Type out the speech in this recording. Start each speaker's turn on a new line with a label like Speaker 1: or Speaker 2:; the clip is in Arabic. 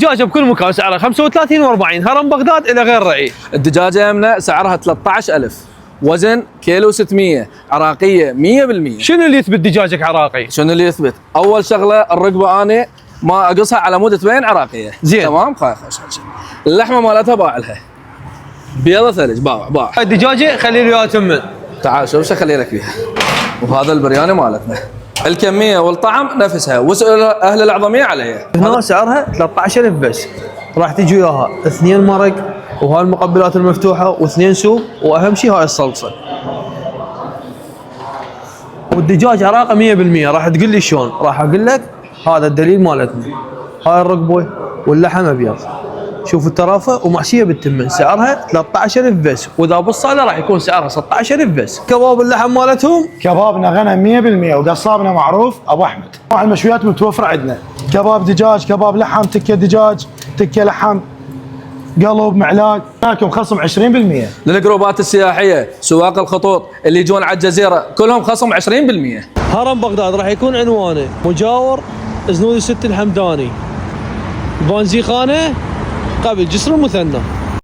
Speaker 1: الدجاجه بكل مكان سعرها 35 و40، هرم بغداد الى غير رعي.
Speaker 2: الدجاجه يمنا سعرها 13000، وزن كيلو 600، عراقيه 100%.
Speaker 1: شنو اللي يثبت دجاجك عراقي؟
Speaker 2: شنو اللي يثبت؟ اول شغله الرقبه انا ما اقصها على مود تبين عراقيه.
Speaker 1: زين.
Speaker 2: تمام. اللحمه مالتها باع لها بيضه ثلج، باع.
Speaker 1: الدجاجه خلي لي اياها تمن.
Speaker 2: تعال شوف شو اخلي لك فيها. وهذا البرياني مالتنا، الكميه والطعم نفسها، واسال اهل العظميه عليها.
Speaker 1: هنا سعرها 13000 بس، راح تجي وياها 2 مرق وهاي المقبلات المفتوحه و2 سوب، واهم شيء هاي الصلصه. والدجاج عراقي 100%. راح تقول لي شلون؟ راح اقول لك هذا الدليل مالتنا، هاي الرقبه واللحم ابيض، شوف الترافه ومحشيه بالتمن، سعرها 13000 بس، واذا بالصاله راح يكون سعرها 16000 بس. كباب اللحم مالتهم
Speaker 3: كبابنا غنى 100%، وقصابنا معروف ابو احمد. انواع المشويات متوفره عندنا، كباب دجاج، كباب لحم، تكه دجاج، تكه لحم، قلب، معلاق. معكم خصم 20%.
Speaker 2: للجروبات السياحيه، سواق الخطوط اللي يجون على الجزيره كلهم خصم 20%.
Speaker 1: هرم بغداد راح يكون عنوانه مجاور زنود الست الحمداني، بانزيخانه قبل جسر المثنى.